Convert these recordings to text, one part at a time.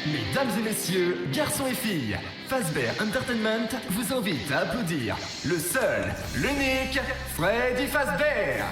Mesdames et messieurs, garçons et filles, Fazbear Entertainment vous invite à applaudir le seul, l'unique Freddy Fazbear.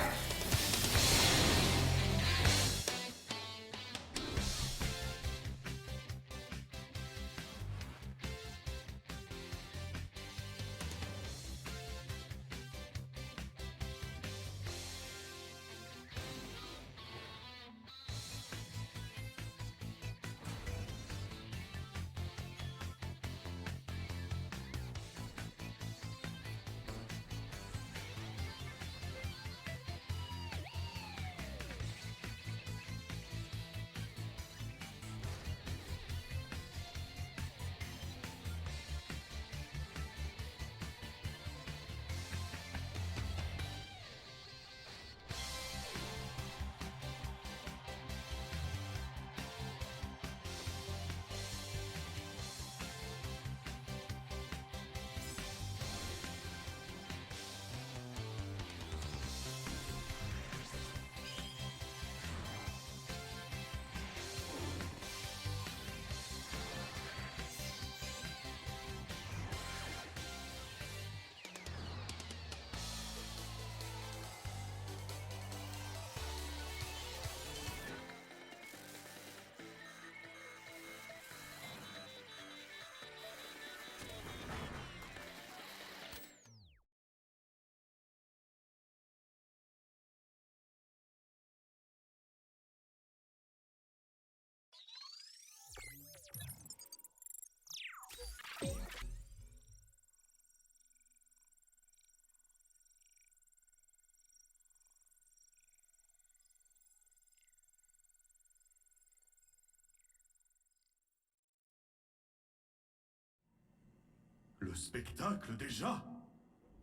Le spectacle déjà?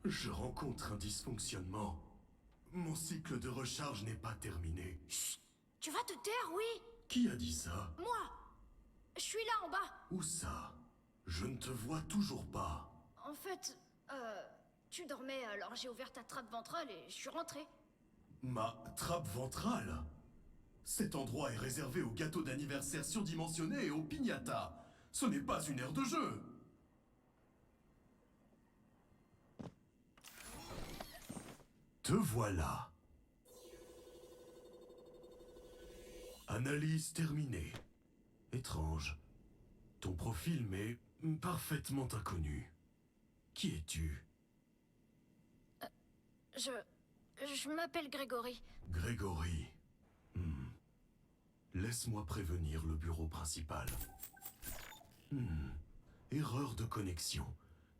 Je rencontre un dysfonctionnement. Mon cycle de recharge n'est pas terminé. Chut! Tu vas te taire, oui? Qui a dit ça? Moi! Je suis là en bas! Où ça? Je ne te vois toujours pas. En fait, tu dormais, alors j'ai ouvert ta trappe ventrale et je suis rentré. Ma trappe ventrale? Cet endroit est réservé aux gâteaux d'anniversaire surdimensionnés et aux piñatas. Ce n'est pas une aire de jeu. Te voilà. Analyse terminée. Étrange. Ton profil m'est parfaitement inconnu. Qui es-tu? Je m'appelle Grégory. Grégory. Laisse-moi prévenir le bureau principal. Erreur de connexion.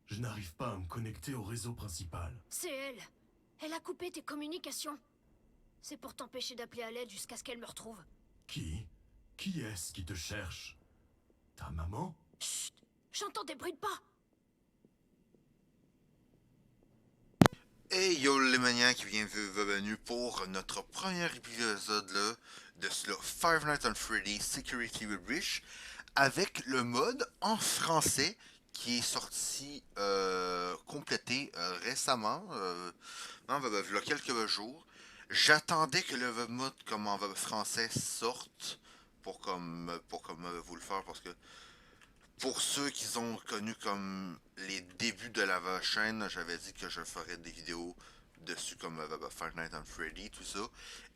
Je n'arrive pas à me connecter au réseau principal. C'est elle. Elle a coupé tes communications. C'est pour t'empêcher d'appeler à l'aide jusqu'à ce qu'elle me retrouve. Qui? Qui est-ce qui te cherche? Ta maman? Chut! J'entends des bruits de pas. Hey yo les maniaques, bienvenue pour notre premier épisode là, de ce Five Nights at Freddy's Security Breach avec le mode en français qui est sorti complété récemment, il y a quelques jours. J'attendais que le mode comme en français sorte pour comme vous le faire parce que pour ceux qui ont connu comme les débuts de la chaîne, j'avais dit que je ferais des vidéos dessus comme Five Nights at Freddy, tout ça.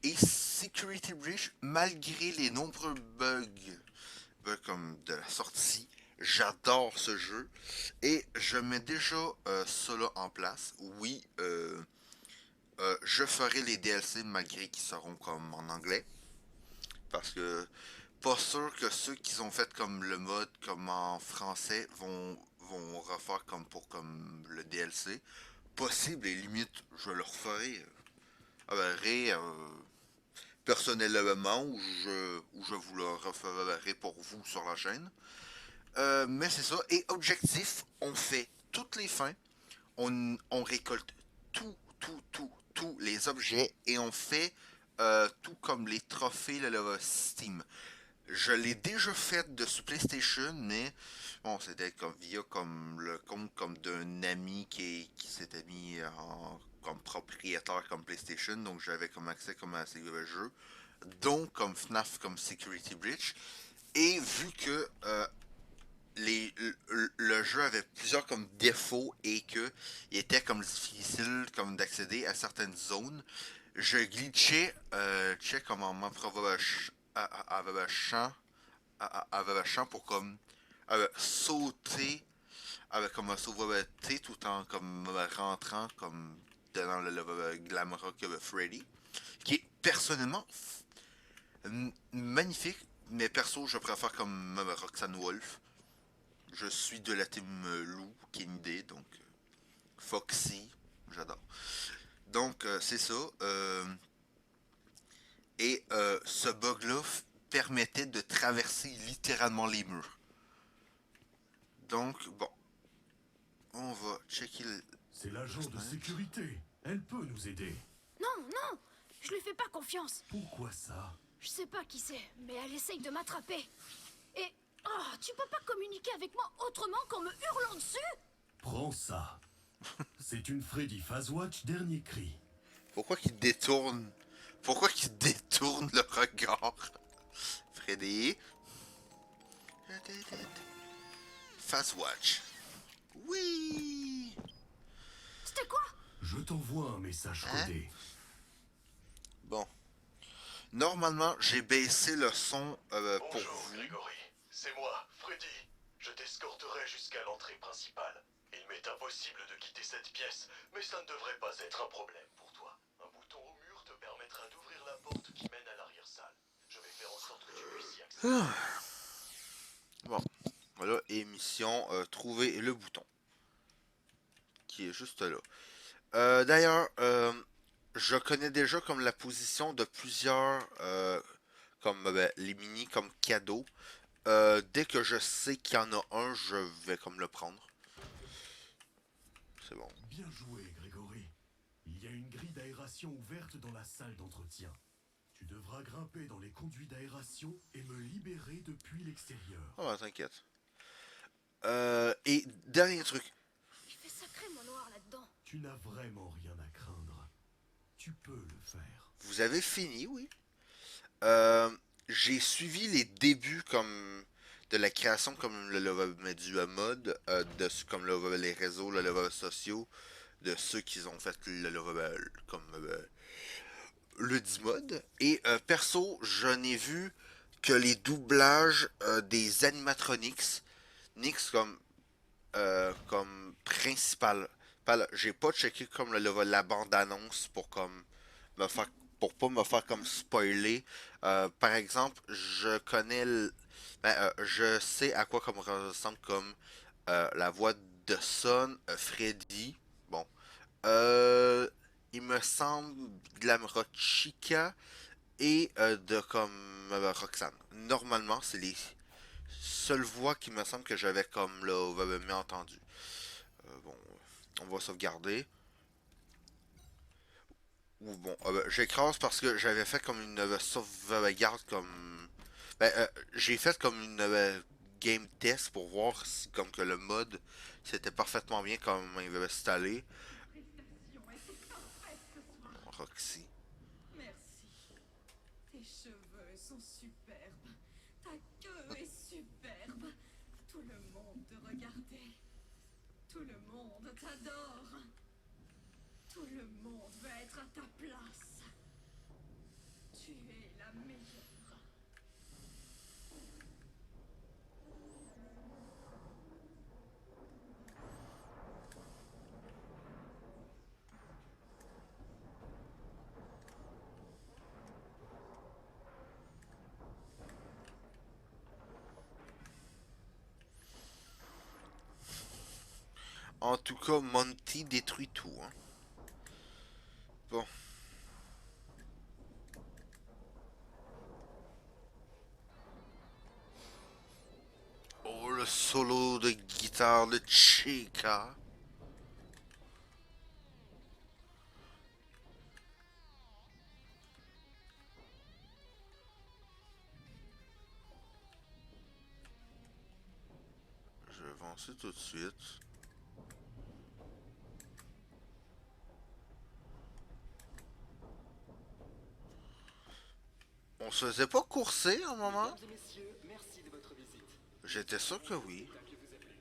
Et Security Breach, malgré les nombreux bugs comme de la sortie, j'adore ce jeu. Et je mets déjà cela en place. Oui, je ferai les DLC malgré qu'ils seront comme en anglais. Parce que pas sûr que ceux qui ont fait comme le mode comme en français vont refaire comme pour comme le DLC. Possible et limite, je le referai personnellement ou je vous le referai pour vous sur la chaîne. Mais c'est ça. Et objectif, on fait toutes les fins. On récolte tous les objets et on fait tout comme les trophées là, Steam. Je l'ai déjà fait dessus PlayStation, mais bon, c'était comme via comme le compte comme d'un ami qui s'était mis comme propriétaire comme PlayStation, donc j'avais comme accès comme à ces jeux, dont comme FNAF comme Security Breach. Et vu que le jeu avait plusieurs comme défauts et que il était comme difficile comme d'accéder à certaines zones, je glitchais check comme en m'approchant pour comme sauter avec comme un sauveté tout en comme rentrant comme dans le level Glamrock Freddy, qui est personnellement magnifique, mais perso je préfère comme Roxanne Wolf. Je suis de la team Lou, qui est une idée, donc Foxy, j'adore. Donc c'est ça. Et ce bug-là permettait de traverser littéralement les murs. Donc bon, on va checker le... C'est l'agent de sécurité. Elle peut nous aider. Non, non, je lui fais pas confiance. Pourquoi ça? Je sais pas qui c'est, mais elle essaye de m'attraper. Et... Oh, tu peux pas communiquer avec moi autrement qu'en me hurlant dessus? Prends ça. C'est une Freddy Fazwatch dernier cri. Pourquoi qu'il détourne... Pourquoi qu'il détourne le regard? Freddy. Fazwatch. Oui. C'était quoi? Je t'envoie un message codé. Bon. Normalement, j'ai baissé le son pour Bonjour, vous. Grégory. C'est moi, Freddy. Je t'escorterai jusqu'à l'entrée principale. Il m'est impossible de quitter cette pièce, mais ça ne devrait pas être un problème pour toi. Un bouton au mur te permettra d'ouvrir la porte qui mène à l'arrière-salle. Je vais faire en sorte que tu puisses y accéder. Bon. Voilà, émission, trouver le bouton. Qui est juste là. D'ailleurs, je connais déjà comme la position de plusieurs, comme les mini comme cadeaux. Dès que je sais qu'il y en a un, je vais comme le prendre. C'est bon. Bien joué, Grégory. Il y a une grille d'aération ouverte dans la salle d'entretien. Tu devras grimper dans les conduits d'aération et me libérer depuis l'extérieur. Oh, bah, t'inquiète. Et dernier truc. Il fait sacrément noir là-dedans. Tu n'as vraiment rien à craindre. Tu peux le faire. Vous avez fini, oui. J'ai suivi les débuts comme de la création comme le level du mode, comme les réseaux, le level sociaux, de ceux qui ont fait le level comme le D-mode. Et perso, je n'ai vu que les doublages des animatronics, comme principal. J'ai pas checké comme la bande annonce pour comme me faire pour pas me faire comme spoiler. Par exemple, je sais à quoi comme ressemble comme la voix de Son, Freddy. Bon, euh, il me semble de la Chica et de comme Roxane. Normalement, c'est les seules voix qui me semble que j'avais comme là mis entendu. Bon, on va sauvegarder. Ou bon, j'écrase parce que j'avais fait comme une sauvegarde comme... j'ai fait comme une game test pour voir si comme que le mode c'était parfaitement bien comme il avait installé. Roxy. Merci. Tes cheveux sont superbes. Ta queue est superbe. Tout le monde te regardait. Tout le monde t'adore. Tout le monde veut être à ta place. Tu es la meilleure. En tout cas, Monty détruit tout. Hein. Bon. Oh, le solo de guitare de Chica. Je vais avancer tout de suite. On se faisait pas courser un moment? Mesdames et messieurs, merci de votre visite. J'étais sûr que oui. Spectacle vous a plu.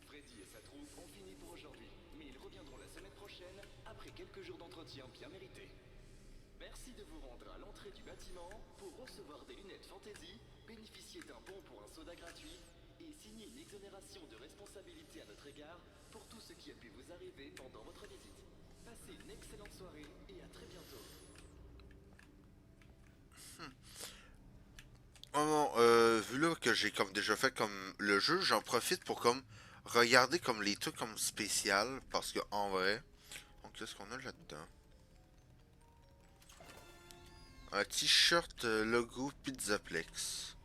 Freddy et sa troupe ont fini pour aujourd'hui, mais ils reviendront la semaine prochaine après quelques jours d'entretien bien mérités. Merci de vous rendre à l'entrée du bâtiment pour recevoir des lunettes Fantasy, bénéficier d'un bon pour un soda gratuit et signer une exonération de responsabilité à notre égard pour tout ce qui a pu vous arriver pendant votre visite. Passez une excellente soirée et à très bientôt. Oh non, vu là que j'ai comme déjà fait comme le jeu, j'en profite pour comme regarder comme les trucs comme spécial parce que en vrai, donc qu'est-ce qu'on a là-dedans? Un t-shirt logo Pizzaplex.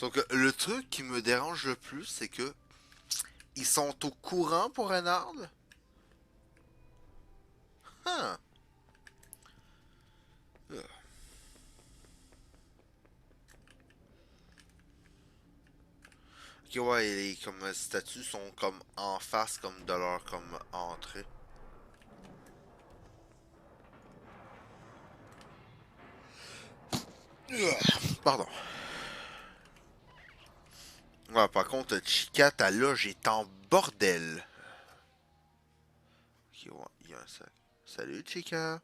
Donc le truc qui me dérange le plus, c'est que ils sont au courant pour Renard. Huh. Ok, ouais, les comme statues sont comme en face comme de leur comme entrée. Pardon. Ouais, par contre, Chica, ta loge est en bordel. Ok, ouais, il y a un sac. Salut, Chica.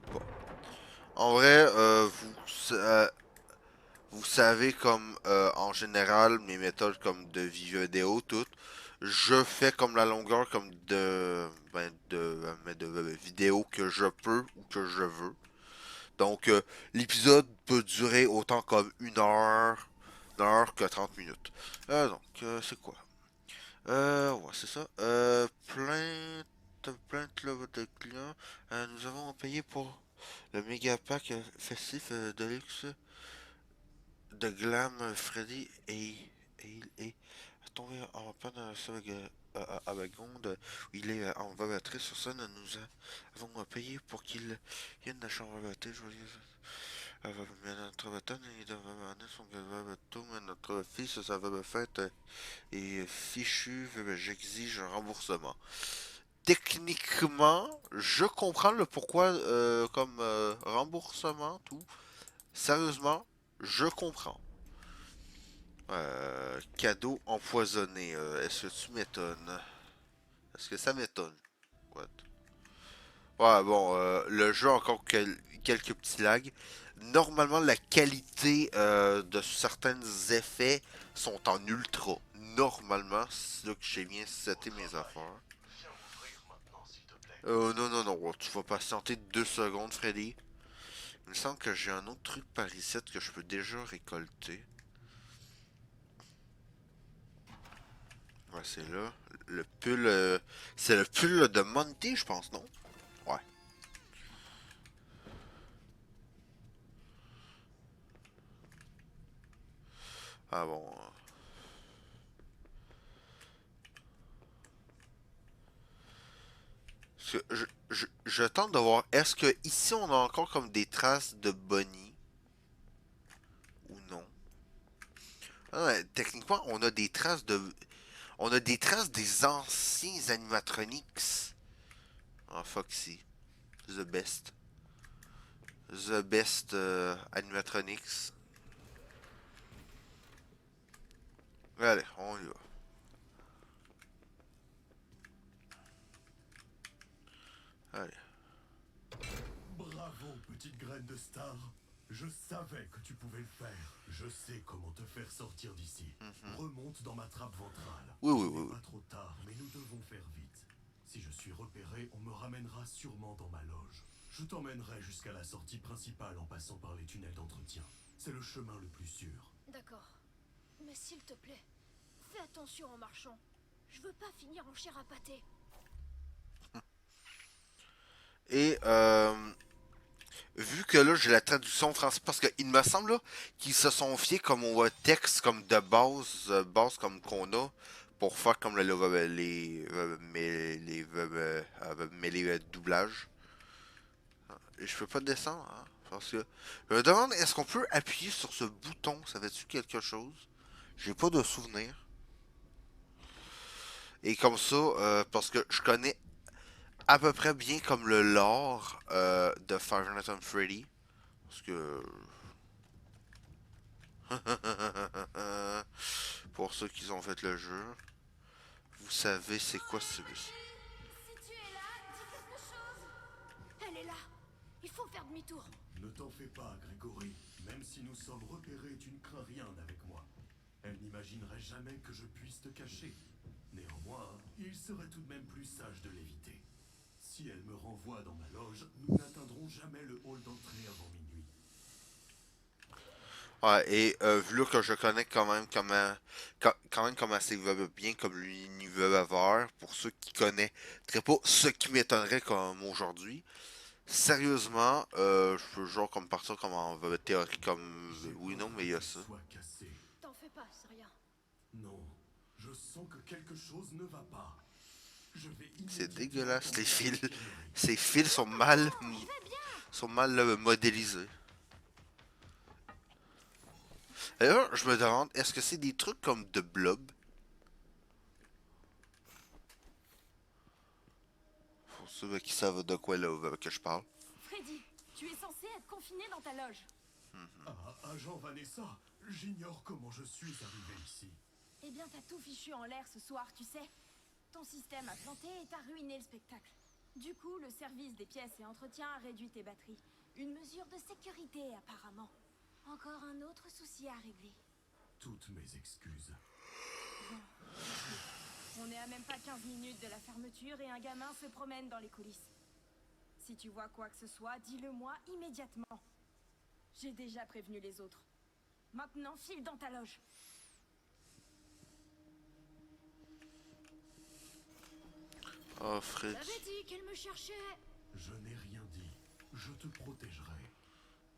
Bon. En vrai, vous savez comme en général mes méthodes comme de vidéo toutes. Je fais comme la longueur comme de vidéos que je peux ou que je veux. Donc l'épisode peut durer autant comme une heure que 30 minutes. C'est quoi? Ouais, c'est ça. Plainte là, votre client. Nous avons payé pour le méga pack festif de luxe de Glam Freddy et il est tombé en panne à Wagonde où il est en vabatterie sur scène. Nous avons payé pour qu'il vienne de la chambre à battre. Mais notre bâtonne, il devait amener son bateau, mais notre fils, ça va me faire et fichu, j'exige un remboursement. Techniquement, je comprends le pourquoi comme remboursement, tout. Sérieusement, je comprends. Cadeau empoisonné. Est-ce que tu m'étonnes? Est-ce que ça m'étonne? What? Ouais, bon, le jeu a encore quelques petits lags. Normalement, la qualité de certains effets sont en ultra. Normalement, c'est là que j'ai bien seté mes affaires. Viens m'ouvrir maintenant, s'il te plaît. Non, non, non, oh, tu vas patienter 2 secondes, Freddy. Il me semble que j'ai un autre truc par ici que je peux déjà récolter. Ouais, c'est là. Le pull. C'est le pull de Monty, je pense, non? Ouais. Ah bon. Je tente de voir. Est-ce que ici on a encore comme des traces de Bonnie? Ou non? Ah, ouais, techniquement, on a des traces de. On a des traces des anciens animatronics. Ah, Foxy. The best. The best animatronics. Allez, on y va. Allez. Bravo, petite graine de star. Je savais que tu pouvais le faire. Je sais comment te faire sortir d'ici. Remonte dans ma trappe ventrale. Oui, oui, Il oui, n'est oui. pas trop tard, mais nous devons faire vite. Si je suis repéré, on me ramènera sûrement dans ma loge. Je t'emmènerai jusqu'à la sortie principale en passant par les tunnels d'entretien. C'est le chemin le plus sûr. D'accord. Mais s'il te plaît, fais attention en marchant. Je veux pas finir en chair à pâté. Et vu que là j'ai la traduction française, parce qu'il me semble là, qu'ils se sont fiés comme au texte comme de base, base comme qu'on a pour faire comme les doublages. Et je peux pas descendre, hein, parce que je me demande est-ce qu'on peut appuyer sur ce bouton, ça fait-tu quelque chose? J'ai pas de souvenir. Et comme ça, parce que je connais à peu près bien comme le lore de Five Nights at Freddy. Parce que... Pour ceux qui ont fait le jeu, vous savez c'est quoi ce... Si tu es là, dis quelque chose. Elle est là. Il faut faire demi-tour. Ne t'en fais pas, Grégory. Même si nous sommes repérés, tu ne crains rien avec moi. Elle n'imaginerait jamais que je puisse te cacher. Néanmoins, il serait tout de même plus sage de l'éviter. Si elle me renvoie dans ma loge, nous n'atteindrons jamais le hall d'entrée avant minuit. Ouais, et vu là que je connais quand même comment c'est bien comme l'univers, pour ceux qui connaissent très pas ce qui m'étonnerait comme aujourd'hui, sérieusement, je peux genre comme partir comme en théorie comme J'ai oui peur non mais que il y a tu ça. sois cassé. T'en fais pas, c'est rien. Non, je sens que quelque chose ne va pas. Je vais C'est immédiatement dégueulasse les t'envoyer fils. infirmerie. Ces fils sont mal modélisés. D'ailleurs, je me demande, est-ce que c'est des trucs comme de blob? Pour ceux qui savent de quoi là que je parle. Freddy, tu es censé être confiné dans ta loge. Agent Vanessa, j'ignore comment je suis arrivé ici. Eh bien, t'as tout fichu en l'air ce soir, tu sais. Ton système a planté et t'as ruiné le spectacle. Du coup, le service des pièces et entretien a réduit tes batteries. Une mesure de sécurité, apparemment. Encore un autre souci à régler. Toutes mes excuses. On n'est à même pas 15 minutes de la fermeture et un gamin se promène dans les coulisses. Si tu vois quoi que ce soit, dis-le-moi immédiatement. J'ai déjà prévenu les autres. Maintenant, file dans ta loge. Oh Fred. J'avais dit qu'elle me cherchait. Je n'ai rien dit. Je te protégerai.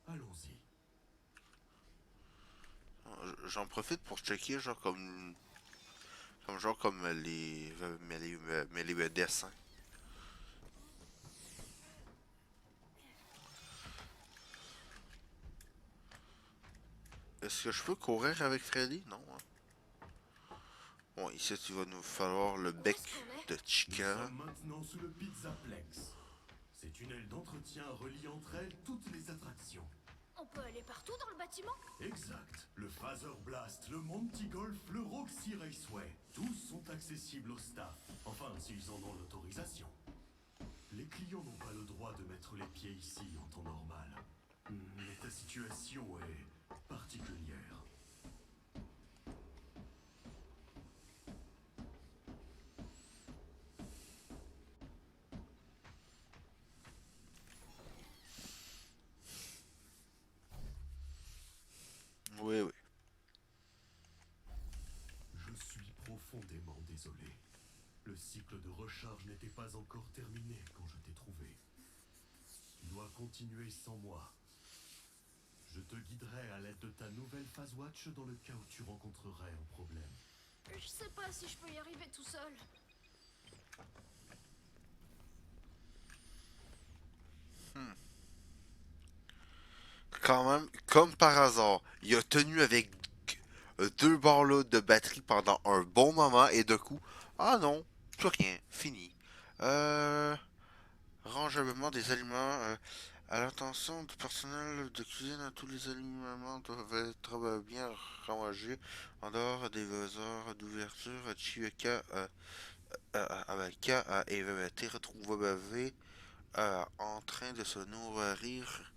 Allons-y. J'en profite pour checker genre comme les dessins. Est-ce que je peux courir avec Freddy? Non. Hein. Bon, ici, il va nous falloir le bec est-ce qu'on est de Nous Chica. sommes maintenant sous le Pizzaplex. Ces tunnels d'entretien relient entre elles toutes les attractions. On peut aller partout dans le bâtiment? Exact. Le Phaser Blast, le Monty Golf, le Roxy Raceway. Tous sont accessibles au staff. Enfin, s'ils en ont l'autorisation. Les clients n'ont pas le droit de mettre les pieds ici en temps normal. Mais ta situation est particulière. Oui, oui. Je suis profondément désolé. Le cycle de recharge n'était pas encore terminé quand je t'ai trouvé. Tu dois continuer sans moi. Je te guiderai à l'aide de ta nouvelle phase watch dans le cas où tu rencontrerais un problème. Je sais pas si je peux y arriver tout seul. Quand même, comme par hasard, il a tenu avec deux barres de batterie pendant un bon moment et de coup, ah non, plus rien, fini. Euh, Rangement des aliments à l'attention du personnel de cuisine. Tous les aliments doivent être bien rangés en dehors des heures d'ouverture. Chika avec a été retrouvé en train de se nourrir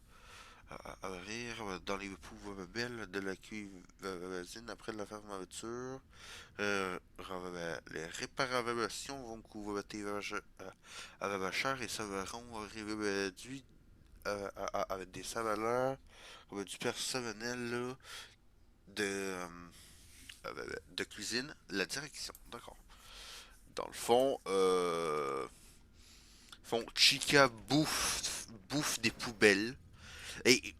rire dans les poubelles de la cuisine après la fermeture. Les réparations vont coûter cher et ça seront réduits avec des salaires du personnel là, de, de cuisine, la direction. D'accord. Dans le fond, Chica bouffe des poubelles. Et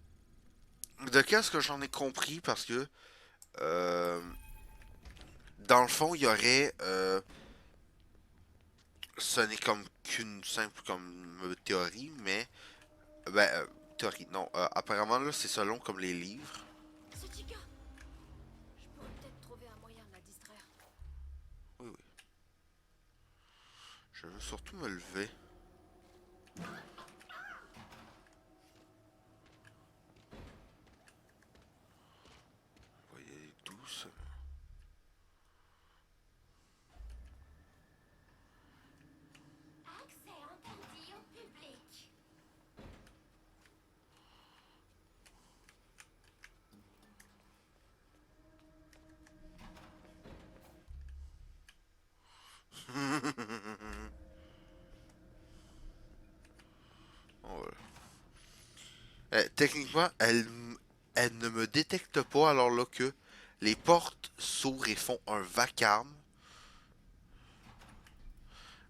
de qu'est-ce que j'en ai compris, parce que euh, dans le fond, il y aurait ce n'est comme qu'une simple comme théorie, mais ben théorie, non. Apparemment là, c'est selon comme les livres. C'est Chica. Je pourrais peut-être trouver un moyen de la distraire. Oui, oui. Je veux surtout me lever. On va y aller doucement. Accès interdit au public. Voilà. Techniquement, elle ne me détecte pas alors là que les portes s'ouvrent et font un vacarme.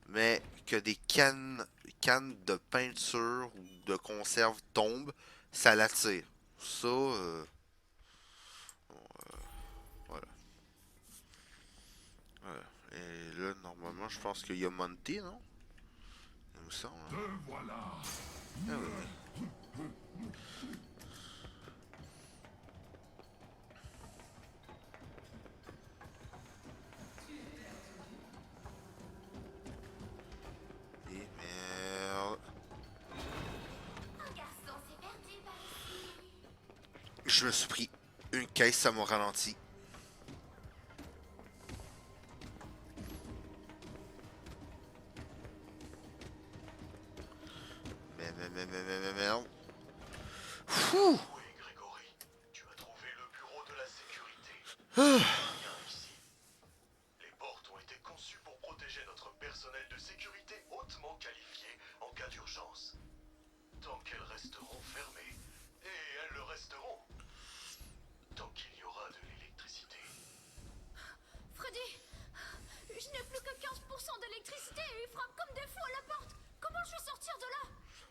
Mais que des cannes de peinture ou de conserve tombent, ça l'attire. Ça, voilà. Voilà. Et là, normalement, je pense qu'il y a Monty, non? Il me semble. Te voilà. Ah oui, oui. Et merde. Un garçon s'est perdu par ici. Je me suis pris une caisse, ça m'a ralenti. Mais merde. Fouh! Oui, Grégory, tu as trouvé le bureau de la sécurité. Ah. Viens ici. Les portes ont été conçues pour protéger notre personnel de sécurité hautement qualifié en cas d'urgence. Tant qu'elles resteront fermées, et elles le resteront, tant qu'il y aura de l'électricité. Freddy, je n'ai plus que 15% d'électricité et il frappe comme des fous à la porte. Comment je vais sortir de là?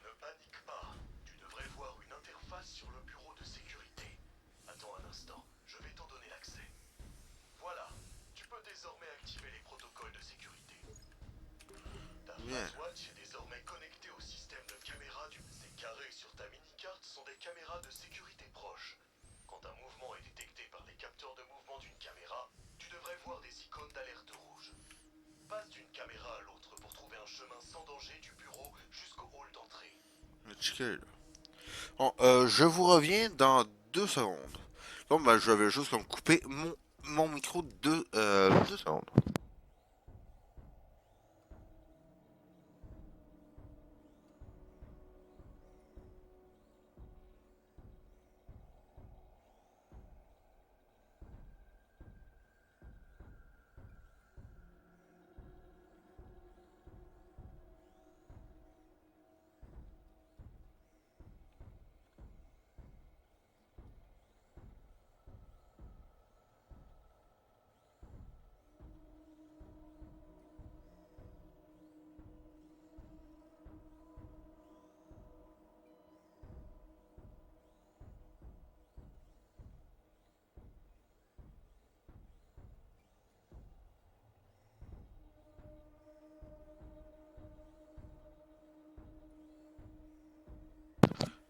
Ne panique pas. Tu devrais voir une interface sur le bureau de sécurité. Attends un instant, je vais t'en donner l'accès. Voilà, tu peux désormais activer les protocoles de sécurité. Ta Bien. Fastwatch est désormais connectée au système de caméras du... Ces carrés sur ta mini-carte sont des caméras de sécurité proches. Quand un mouvement est détecté par les capteurs de mouvement d'une caméra, tu devrais voir des icônes d'alerte rouge. Passe d'une caméra à l'autre pour trouver un chemin sans danger du bureau jusqu'au hall d'entrée. Bon, je vous reviens dans 2 secondes. Bon, ben, je vais juste comme couper mon micro de 2 secondes.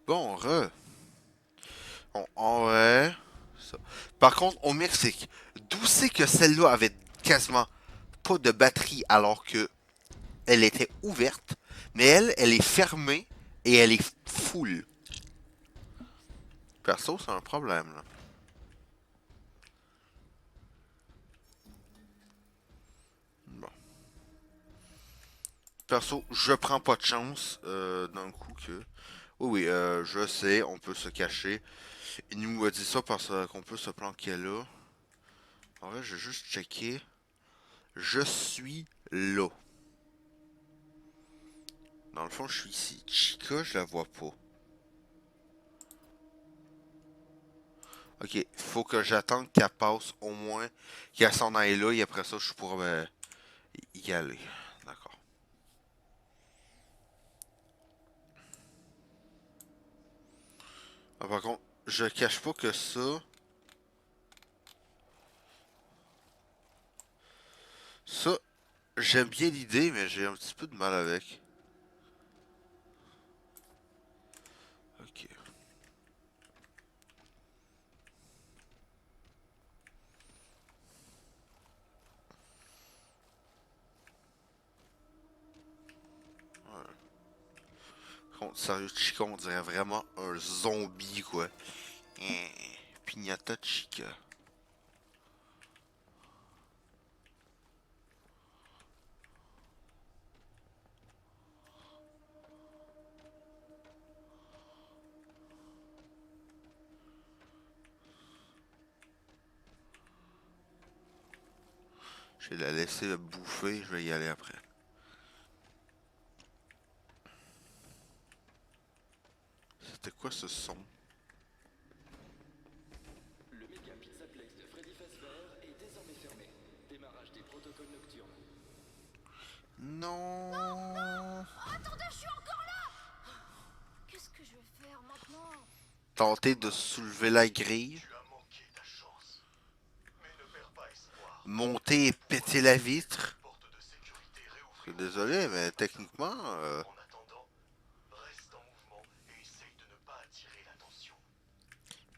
Bon, Bon, en vrai. Ça. Par contre, au Mexique, d'où c'est que celle-là avait quasiment pas de batterie alors que elle était ouverte, mais elle est fermée et elle est full. Perso, c'est un problème, là. Bon. Perso, je prends pas de chance d'un coup que... Oui, oui, je sais, on peut se cacher. Il nous a dit ça parce qu'on peut se planquer là. En vrai, j'ai juste checké. Je suis là. Dans le fond, je suis ici. Chica, je la vois pas. Ok, faut que j'attende qu'elle passe au moins, qu'elle s'en aille là, et après ça, je pourrais y aller. D'accord. Ah, par contre, je cache pas que ça... Ça, j'aime bien l'idée, mais j'ai un petit peu de mal avec. Ok. sérieux, Chica, on dirait vraiment un zombie, quoi. Pignata Chica. Je vais la laisser bouffer, je vais y aller après. C'était quoi ce son? Le méga pizzaplex de Freddy Fazbear est désormais fermé. Démarrage des protocoles nocturnes. Non. Attendez, je suis encore là. Qu'est-ce que je vais faire maintenant? Tenter de soulever la grille. Tu as manqué ta chance. Mais ne perds pas espoir. Monter et péter la vitre. Porte de sécurité Je réouverte. suis désolé, mais techniquement... En attendant, reste en mouvement et essaye de ne pas attirer l'attention.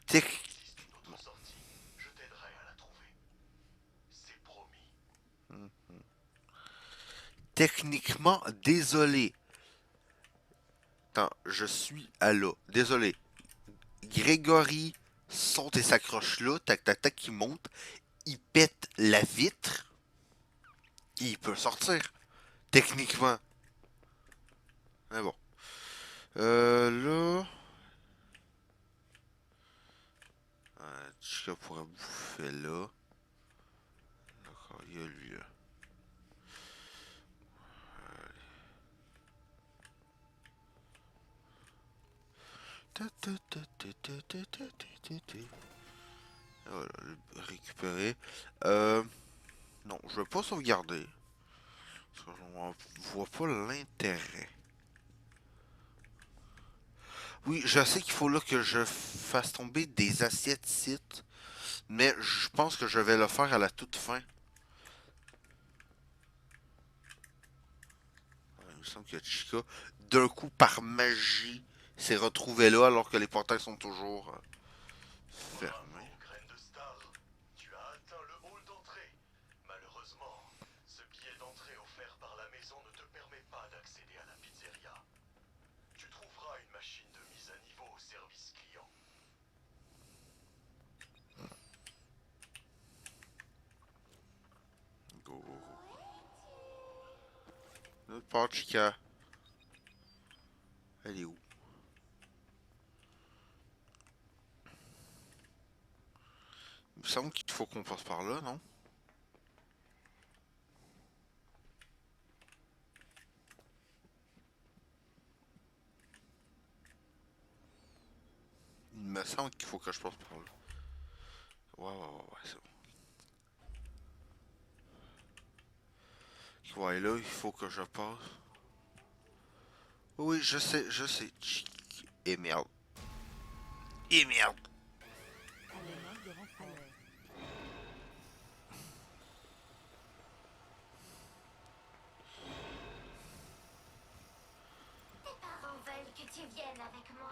tec- S'il existe une autre sortie, je t'aiderai à la trouver. C'est promis. Techniquement, désolé. Attends, je suis à là. Désolé. Grégory saute et s'accroche là. Tac, tac, tac, il monte. Il pète la vitre. Et il peut sortir. Techniquement. Mais bon. Là... Chica pourrait bouffer là. D'accord, il y a lui là. Voilà, le récupérer. Non, je vais pas sauvegarder. Parce que je vois pas l'intérêt. Oui, je sais qu'il faut là que je fasse tomber des assiettes sites. Mais je pense que je vais le faire à la toute fin. Il me semble que Chica, d'un coup, par magie, s'est retrouvé là alors que les portails sont toujours fermés. Bravo, graine de star. Tu as atteint le hall d'entrée. Malheureusement, ce billet d'entrée offert par la maison ne te permet pas d'accéder à la pizzeria. Tu trouveras une machine de mise à niveau au service client. Go, go, go. Notre part, Chica. Elle est où? Il me semble qu'il faut qu'on passe par là, non? Il me semble qu'il faut que je passe par là. Ouais, c'est bon. Ouais, là, il faut que je passe. Oui, je sais. Et merde. Et merde. Tes parents veulent que tu viennes avec moi.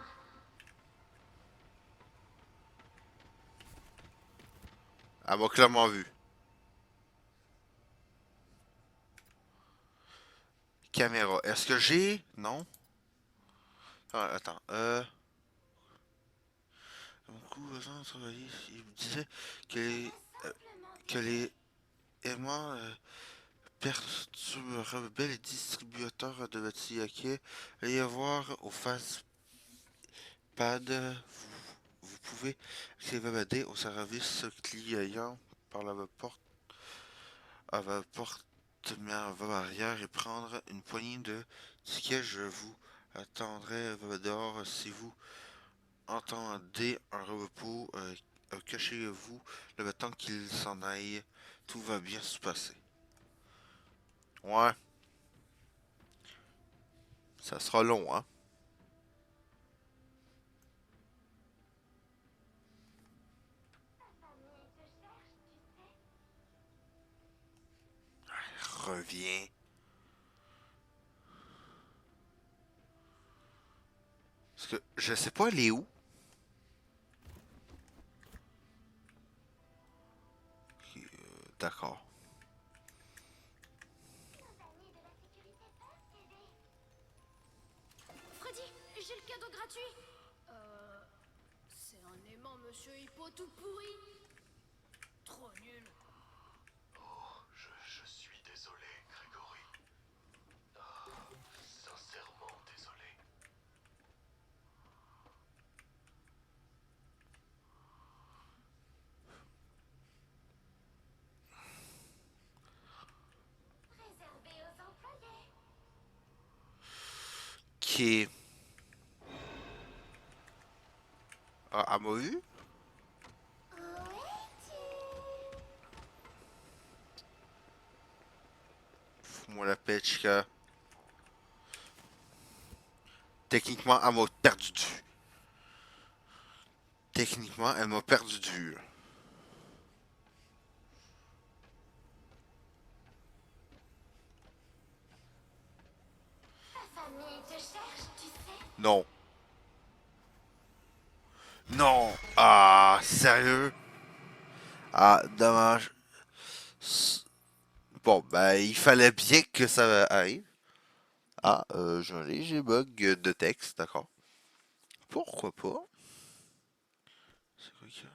Elle m'a clairement vu. Caméra. Est-ce que j'ai... Non? Ah, attends. Mon cousin travaillait, il me disait que les aimants perturbaient les distributeurs de Tiaké. Allez voir au pad. Vous pouvez s'évader au service client par la porte à la porte arrière et prendre une poignée de tickets. Je vous attendrai dehors si vous entendez un repos. Cachez-vous le temps qu'il s'en aille. Tout va bien se passer. Ouais. Ça sera long, hein. Reviens. Parce que je sais pas elle est où. Ok, d'accord. Freddy, cadeau gratuit. C'est un aimant, monsieur Hippo tout pourri. Trop nul. Oh, je suis désolé, Grégory. Ah, sincèrement désolé. Réservé aux employés. Qui à m'a vu? Fous-moi la paix, Chica. Techniquement, elle m'a perdu du. Techniquement, elle m'a perdu du. Ta famille te cherche, tu sais. Non. Non. Ah, sérieux? Ah, dommage. Bon, ben, il fallait bien que ça arrive. Ah, j'ai un léger bug de texte, d'accord. Pourquoi pas? C'est quoi qu'il y a?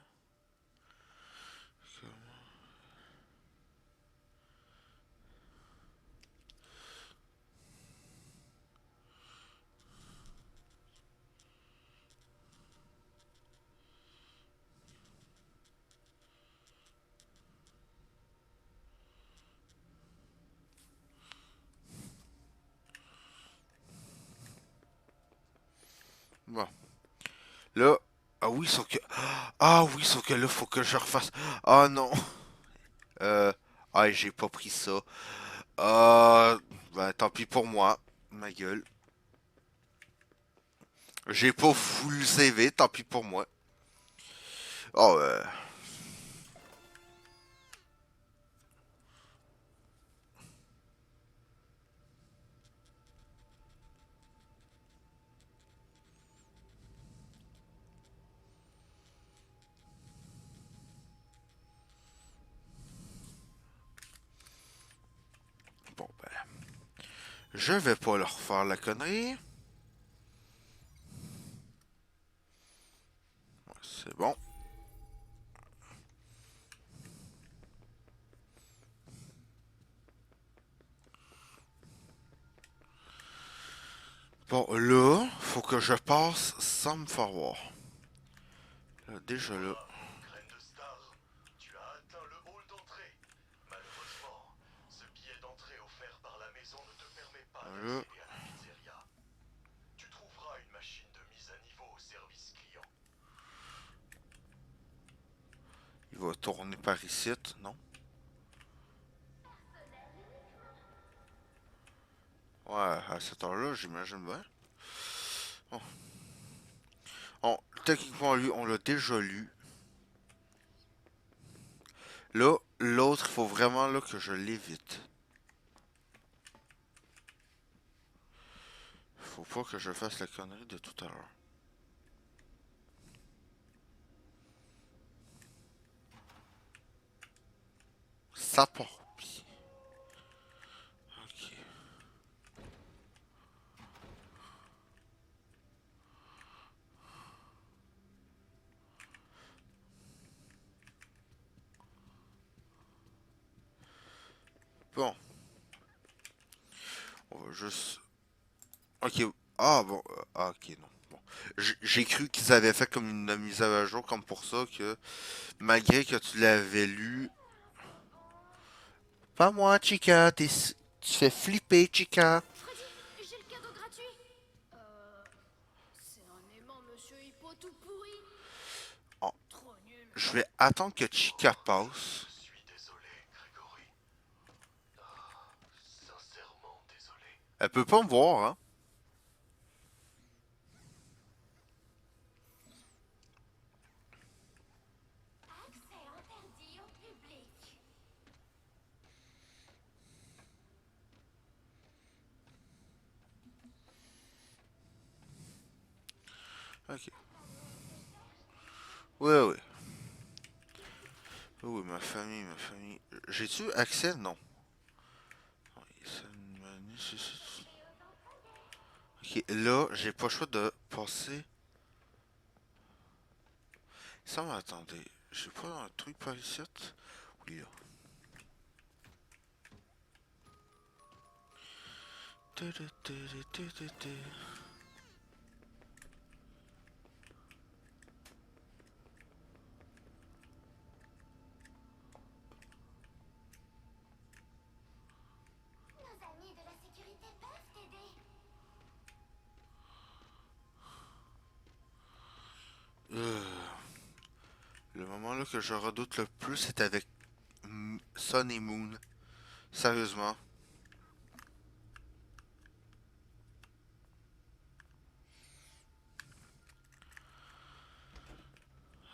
Bon. Là. Ah oui, sauf que. Ah oui, sauf que là, faut que je refasse. Ah non. Euh. Ah, j'ai pas pris ça. Ben, tant pis pour moi. Ma gueule. J'ai pas full CV, tant pis pour moi. Oh, bon, ben. Je vais pas leur faire la connerie. Ouais, c'est bon. Bon, là, faut que je passe sans me faire voir. Là, déjà là. Graine de star, tu as atteint le hall d'entrée. Malheureusement, ce billet d'entrée offert par la maison ne te permet pas Voilà. d'accéder à la pizzeria. Tu trouveras une machine de mise à niveau au service client. Il va tourner par ici, non? Ouais, à cette heure-là, j'imagine bien. Bon. Bon, techniquement, lui, on l'a déjà lu. Là, l'autre, il faut vraiment là que je l'évite. Faut pas que je fasse la connerie de tout à l'heure. Ça part bien. Ok. Bon. On va juste... Ok. Ah bon. Ok, non. Bon. J'ai cru qu'ils avaient fait comme une mise à jour, comme pour ça que, malgré que tu l'avais lu... Pas moi, Chica. Tu fais flipper, Chica. Freddy, j'ai le cadeau gratuit. C'est un aimant, monsieur Hippo tout pourri. Oh, Trop nul. je vais attendre que Chica passe. Je suis désolé, Grégory. Ah, sincèrement désolé. Elle peut pas me voir, hein. Accès interdit au public. Ok. Oui, oui. Oui, ma famille, ma famille. J'ai-tu accès? Non. Ok, Ok, là, j'ai pas le choix de passer. Ça m'attendait. J'ai pas un truc par ici. Oui, là. Nos amis de la sécurité peuvent t'aider. Le moment là que je redoute le plus, c'est avec Sun et Moon. Sérieusement.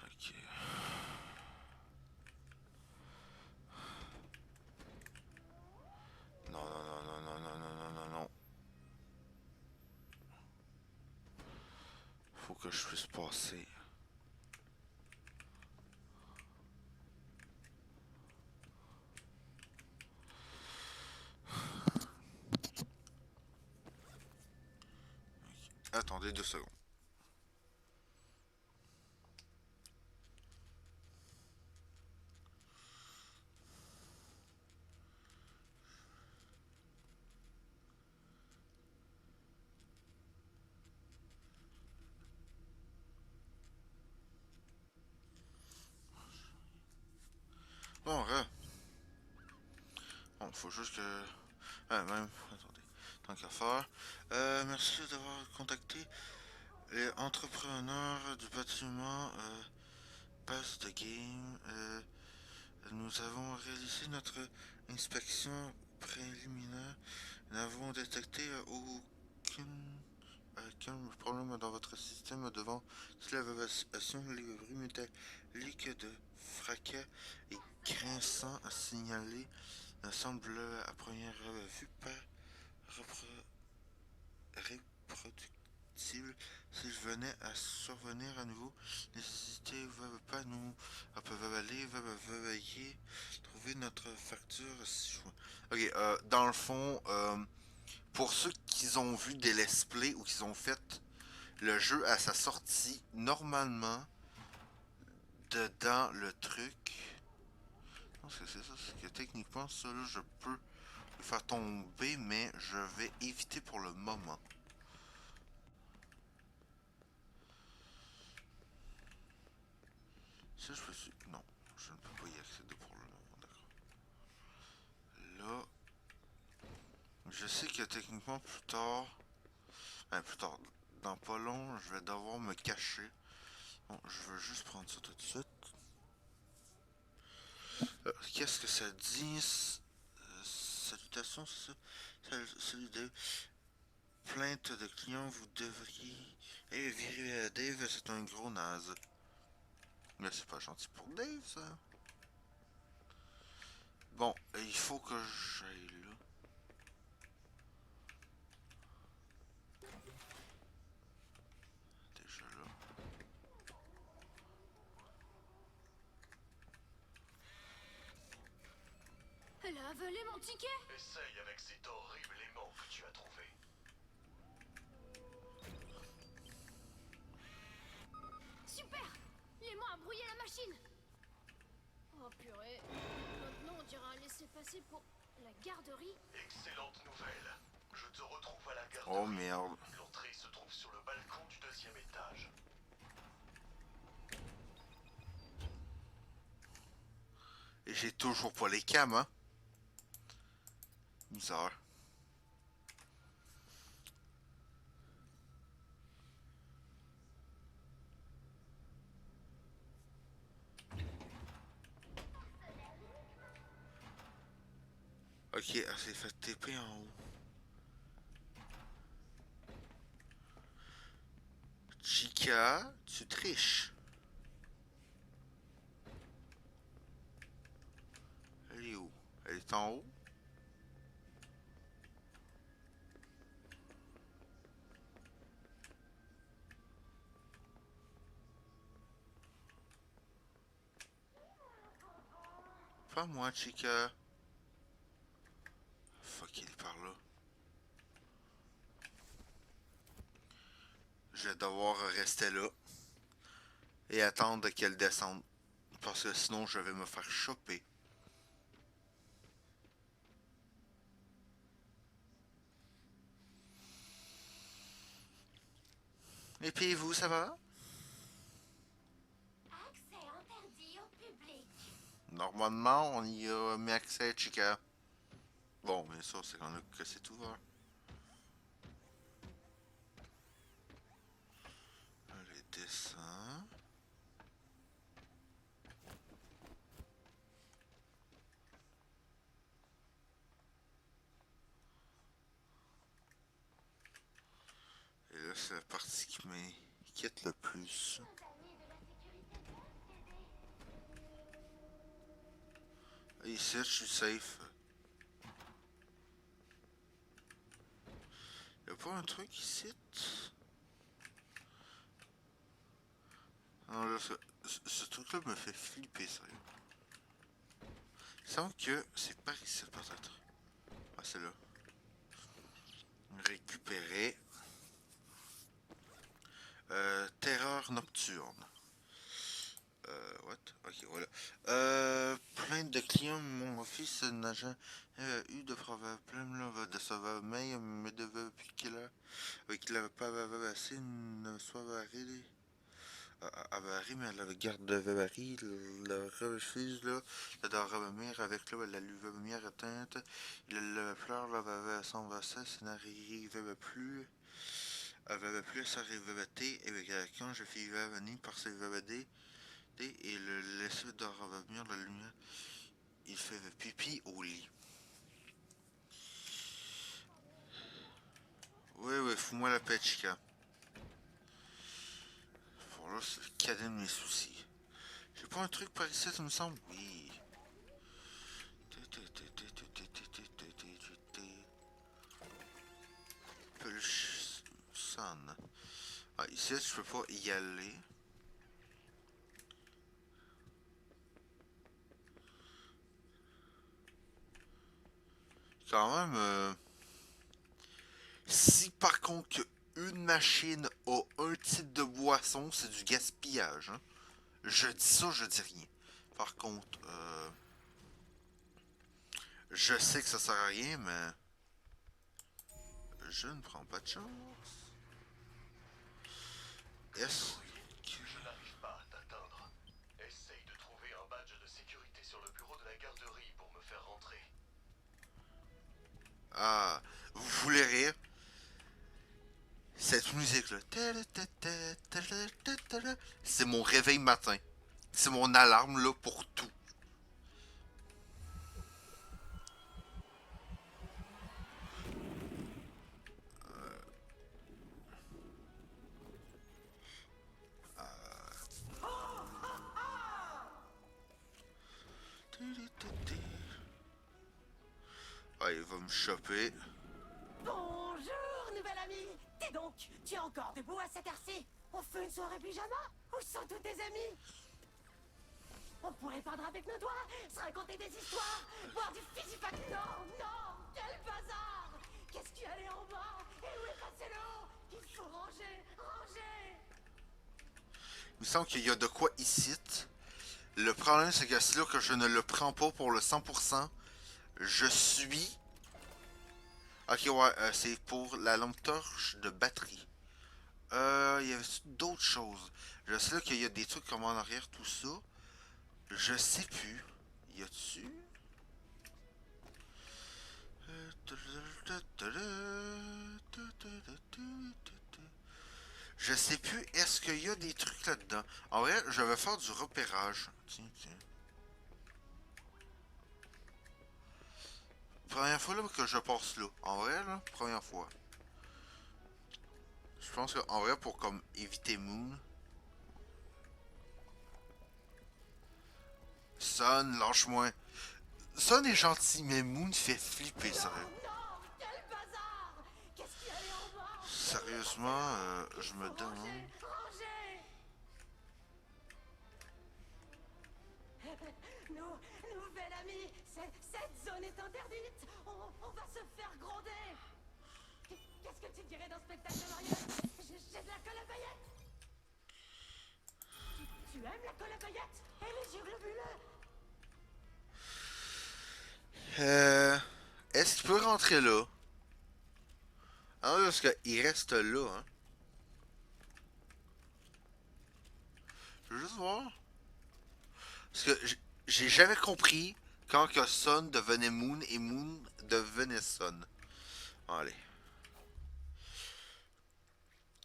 Ok. Non, non, non, non, non, non, non, non, non, non. Faut que je puisse passer. Attendez 2 secondes. Bon, bon, faut juste que... Ah, même, attendez. Tant qu'à faire. Merci d'avoir contacté les entrepreneurs du bâtiment Pass de Game. Nous avons réalisé notre inspection préliminaire. Nous n'avons détecté aucun problème dans votre système devant l'évaluation. Les bruits métalliques de fracas et grinçants à signaler ne semblent à première vue pas reproductibles. Si je venais à survenir à nouveau, n'hésitez pas nous veuillez trouver notre facture si je... Ok, dans le fond, pour ceux qui ont vu des let's play ou qui ont fait le jeu à sa sortie, normalement, dedans le truc... Non, c'est ça, c'est que techniquement, ça là, je peux le faire tomber, mais je vais éviter pour le moment. Ça, je peux... Non, je ne peux pas y accéder pour le moment, d'accord. Là, je sais que techniquement, plus tard, dans pas long, je vais devoir me cacher. Bon, je veux juste prendre ça tout de suite. Qu'est-ce que ça dit? Salutations, c'est ça? Salut Dave. Plainte de clients, vous devriez... virer Dave, c'est un gros naze. Mais c'est pas gentil pour Dave, ça. Bon, il faut que j'aille là. Déjà là. Elle a avalé mon ticket. Essaye avec cet horrible aimant que tu as trouvé. Super. L'aimant a brouillé la machine. Oh purée. Maintenant on dirait un laissez-passer pour la garderie. Excellente nouvelle. Je te retrouve à la garderie. Oh merde. L'entrée se trouve sur le balcon du 2e étage. Et j'ai toujours pas les cams, hein. Bizarre. Ok, elle s'est fait TP en haut. Chica, tu triches. Elle est où? Elle est en haut? Pas moi, Chica. Fuck, il est par là. je vais devoir rester là et attendre qu'elle descende. Parce que sinon, je vais me faire choper. Et puis vous, ça va? Accès interdit au public. Normalement, on y a mis accès, Chica. Bon, bien sûr, c'est quand que c'est ouvert. Allez, descends. Et là, c'est la partie qui m'inquiète le plus. Ici, je suis safe. Y'a pas un truc ici? Non, là, ce truc-là me fait flipper, sérieux. Il semble que c'est par ici, peut-être. Ah, c'est là. Récupérer. Terreur nocturne. What? Ok, voilà. Plainte de clients, mon fils n'a jamais eu de problème là, de sommeil, mais depuis qu'il n'avait pas assez ne soit avaré, mais la garde de Vary le refuse là, de revenir avec là, la lumière éteinte. Le fleur là, son vassal, ça n'arrivait plus. Avait plus à s'arrêter, et quand je fis venir par ses VVD, et le laisser de revenir la lumière, il fait pipi au lit. Oui, fous-moi la paix, Chica. Bon, là, c'est le cadet de mes soucis. J'ai pas un truc par ici, ça me semble? Oui. Pulson. Ah, ici, je peux pas y aller. Quand même, si par contre une machine a un type de boisson, c'est du gaspillage. Hein? Je dis ça, je dis rien. Par contre, je sais que ça sert à rien, mais je ne prends pas de chance. Est-ce Je n'arrive pas à t'atteindre. Essaye de trouver un badge de sécurité sur le bureau de la garderie pour me faire rentrer. Ah, vous voulez rire? Cette musique-là, c'est mon réveil matin. C'est mon alarme là pour tout. Ah, il va me choper. Bonjour, nouvelle amie. Dis donc, tu es encore debout à cette heure-ci? On fait une soirée pyjama? Où sont tous tes amis? On pourrait peindre avec nos doigts, se raconter des histoires, boire du fizzy-fac. Non, quel bazar! Qu'est-ce qui allait en bas? Et où est passé l'eau? Il faut ranger! Il me semble qu'il y a de quoi ici. Le problème, c'est que c'est là que je ne le prends pas pour le 100%. Je suis... Ok, ouais, c'est pour la lampe torche de batterie. Il y avait d'autres choses. Je sais là qu'il y a des trucs comme en arrière, tout ça. Je sais plus. Y a-tu? Je sais plus, est-ce qu'il y a des trucs là-dedans? En vrai, je vais faire du repérage. Tiens. Première fois là que je passe là. En vrai, là, première fois. Je pense qu'en vrai, pour comme éviter Moon. Son, lâche-moi. Son est gentil, mais Moon fait flipper, sérieux. Non, quel bazar! Qu'est-ce qui allait en bas? Sérieusement, je me demande. Ranger! Nouvelle amie, cette zone est interdite. On va se faire gronder. Qu'est-ce que tu dirais d'un spectacle de mariage? J'ai de la colle à Tu aimes la colle à paillettes et les yeux globuleux? Est-ce qu'il peut rentrer là? Ah, parce qu'il reste là, hein. Je veux juste voir. Parce que j'ai jamais compris quand que Sun devenait Moon et Moon devenait Sun. Allez.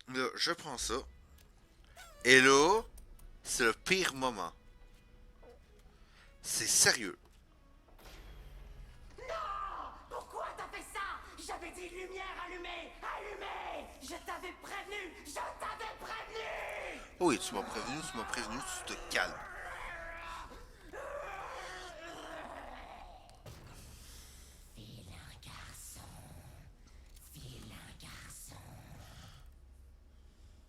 Là, je prends ça. Et là, c'est le pire moment. C'est sérieux. Non! Pourquoi t'as fait ça? J'avais dit lumière allumée! Allumée! Je t'avais prévenu! Je t'avais prévenu! Oui, tu m'as prévenu, tu te calmes. Vilain garçon. Vilain garçon.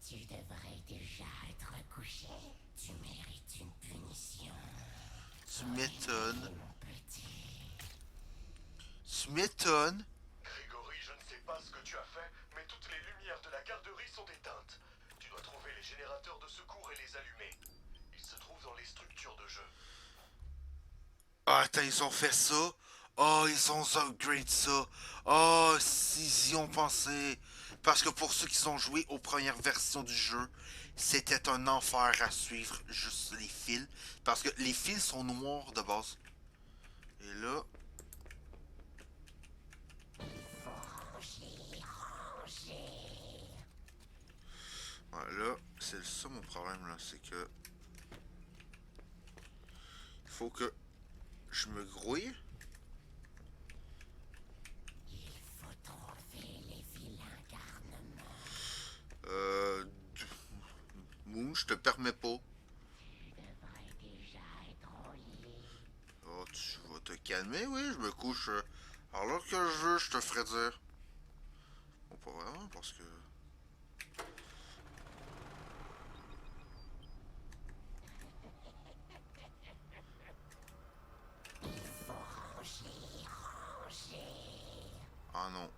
Tu devrais déjà être couché. Tu mérites une punition. Tu m'étonnes. Mon petit. Tu m'étonnes. Grégory, je ne sais pas ce que tu as fait, mais toutes les lumières de la garderie sont éteintes. Tu dois trouver les générateurs de secours et les allumer. Ils se trouvent dans les structures de jeu. Ah, attends, ils ont fait ça. Oh, ils ont upgrade ça. Oh, s'ils y ont pensé. Parce que pour ceux qui ont joué aux premières versions du jeu, c'était un enfer à suivre juste les fils. Parce que les fils sont noirs de base. Et là... Ouais, là, c'est ça mon problème, là. C'est que... Il faut que je me grouille. Il faut trouver les vilains garnements. Euh... Moon, je te permets pas. Tu devrais déjà être au lit. Oh, tu vas te calmer, oui, je me couche. Alors que je veux, je te ferai dire. Bon, pas vraiment, parce que... Ah non.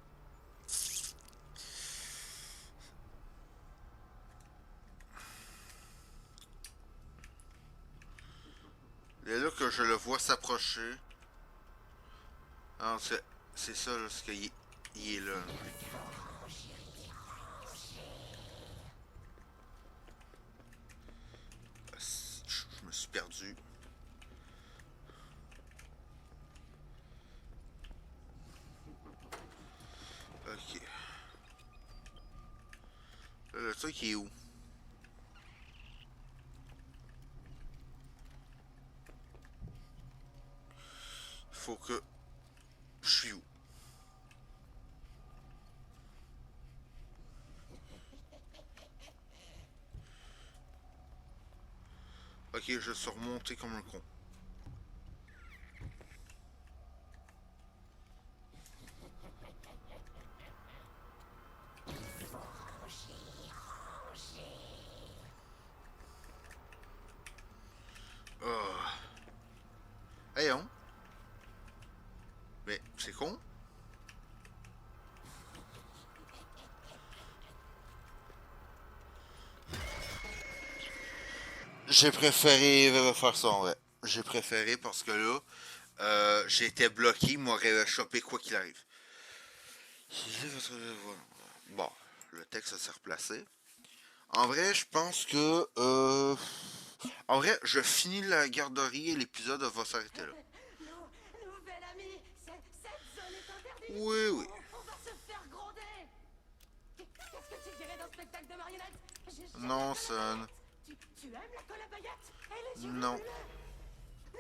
Et là que je le vois s'approcher. Ah, c'est ça, là, c'est qu'il il est là. Je me suis perdu. Ok. Là, le truc il est où? Faut que... Je suis où? Ok, je suis remonté comme un con. Ah. Hey, on. Mais c'est con. J'ai préféré faire ça en vrai. J'ai préféré parce que là, j'étais bloqué, il m'aurait chopé quoi qu'il arrive. Bon, le texte s'est replacé. En vrai, je pense que... En vrai, je finis la garderie et l'épisode va s'arrêter là. Nouvel ami, cette zone est interdite. Oui, oui. On va se faire gronder. Qu'est-ce que tu dirais d'un spectacle de marionnettes? Non, Son. Tu aimes la colle à paillettes et les yeux Non. globuleux?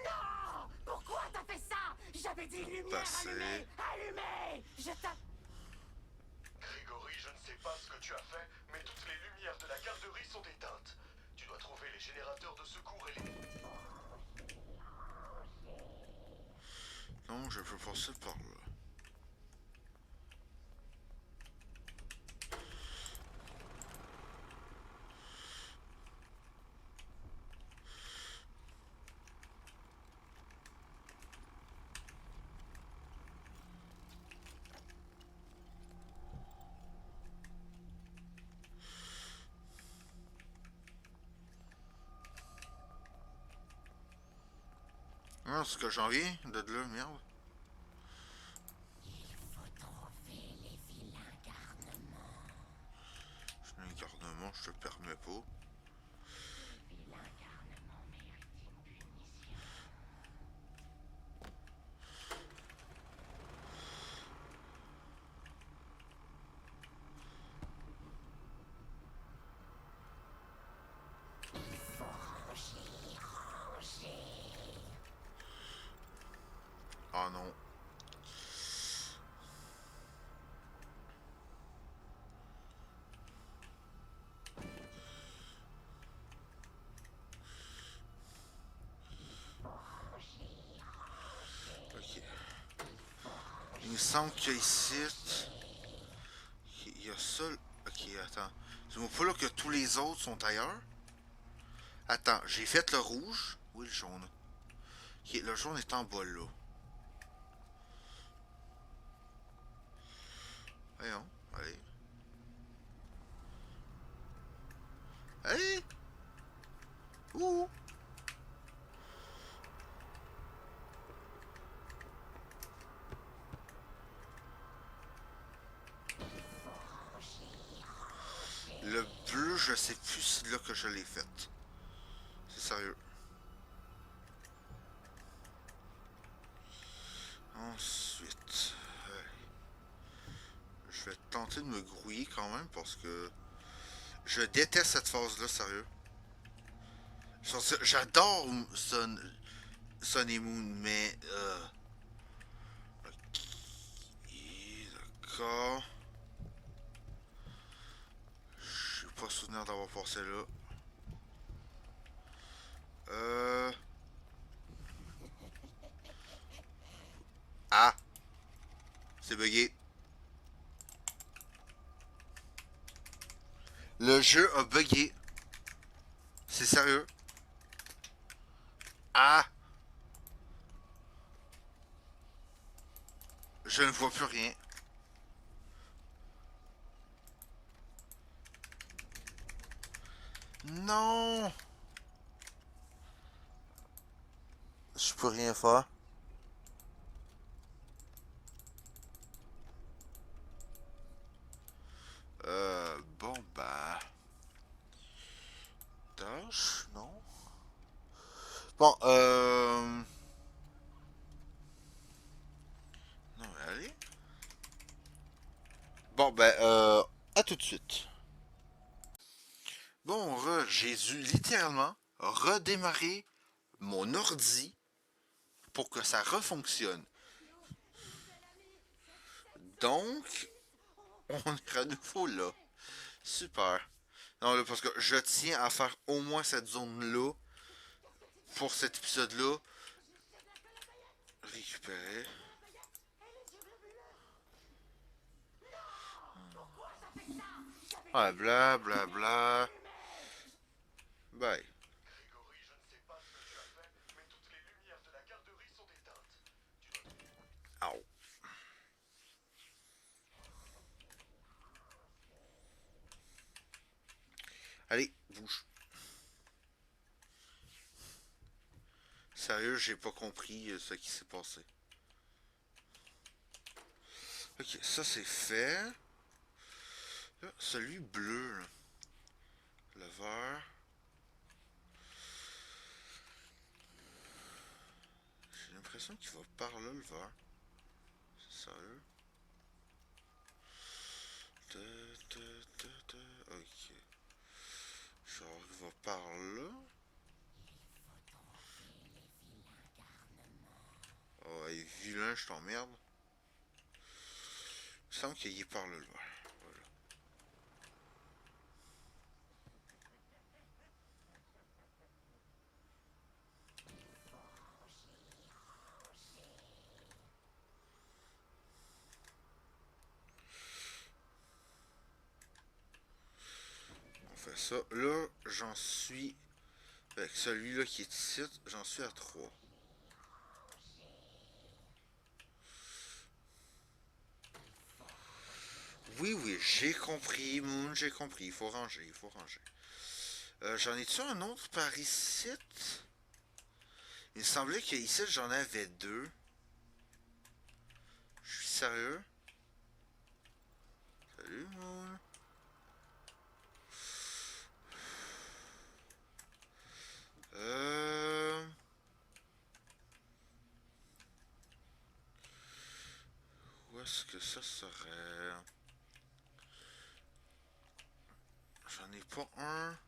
Non! Pourquoi t'as fait ça? J'avais dit lumière Passé. allumée! Allumée! Je t'ai... Grégory, je ne sais pas ce que tu as fait, mais toutes les lumières de la garderie sont éteintes. Tu dois trouver les générateurs de secours et les... Non, je peux passer par là. Ah, c'est que j'en viens de là, merde. Il faut trouver les vilains garnements. Je n'ai un garnement, je te permets pas. Les vilains garnements méritent une punition. Il faut ranger, ranger. Ah non. Ok. Il me semble qu'ici, il y a ça. Ok, attends. C'est pas là que tous les autres sont ailleurs? Attends, j'ai fait le rouge. Oui, le jaune. Ok, le jaune est en bas là. Voyons, allez. Allez! Ouh! Le bleu, je sais plus si c'est là que je l'ai fait. C'est sérieux. Ensuite, je vais tenter de me grouiller quand même parce que je déteste cette phase-là, sérieux. J'adore Sun et Moon, mais ok, d'accord. Je suis pas souvenir d'avoir passé là. Ah! C'est bugué. Le jeu a bugué. C'est sérieux. Ah! Je ne vois plus rien. Non! Je peux rien faire. Bon bah... Tâche, non? Bon, non, mais allez. Bon, ben, à tout de suite. Bon, j'ai dû littéralement redémarrer mon ordi pour que ça refonctionne. Donc, on est à nouveau là. Super. Non, là, parce que je tiens à faire au moins cette zone-là pour cet épisode-là. Récupérer. Ouais, bla bla bla. Bye. Grégory, je ne sais pas ce que tu as fait, mais toutes les lumières de la garderie sont éteintes. Au. Allez, bouge. Sérieux, j'ai pas compris ce qui s'est passé. Ok, ça c'est fait. Là, celui bleu, là. Le vert. J'ai l'impression qu'il va par là, le vert. C'est sérieux? Ok. Genre, il va par là. Oh, il est vilain, je t'emmerde. Il me semble qu'il est par là, le vert. Voilà. On fait ça. Là, j'en suis... Avec celui-là qui est ici, j'en suis à 3. Oui, oui, j'ai compris, Moon, j'ai compris. Il faut ranger, il faut ranger. J'en ai-tu un autre par ici? Il me semblait qu'ici j'en avais deux. Je suis sérieux? Salut, moi. Où est-ce que ça serait? J'en ai pas un. À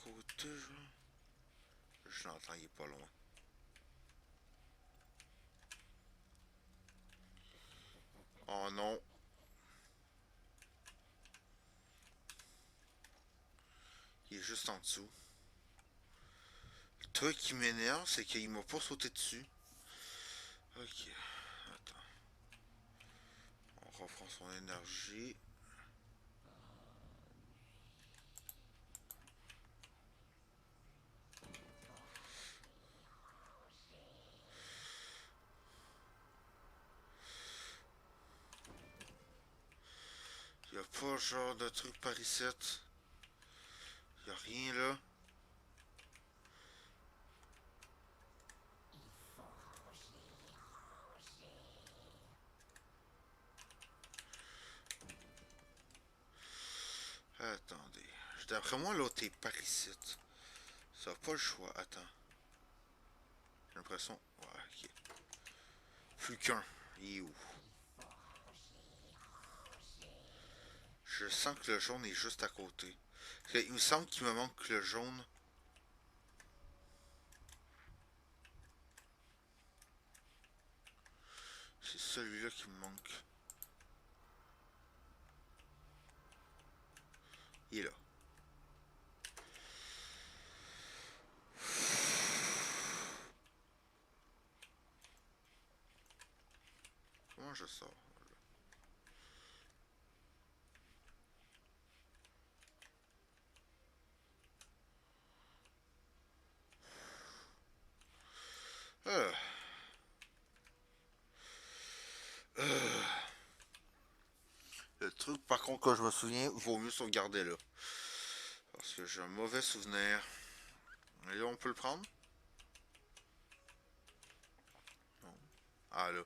côté, genre. Je l'entends, il est pas loin. Oh non. Il est juste en dessous. Le truc qui m'énerve, c'est qu'il m'a pas sauté dessus. Ok. Attends. On reprend son énergie. Y'a pas genre de truc par ici. Y'a rien là. Attendez. D'après moi, l'autre est par ici. Ça n'a pas le choix. Attends. J'ai l'impression. Ouais, ok. Plus qu'un. Il est où? Je sens que le jaune est juste à côté. Il me semble qu'il me manque le jaune. C'est celui-là qui me manque. Il est là. Comment je sors? Euh. Le truc par contre que je me souviens, vaut mieux sauvegarder là. Parce que j'ai un mauvais souvenir. Et là on peut le prendre? Non. Ah là.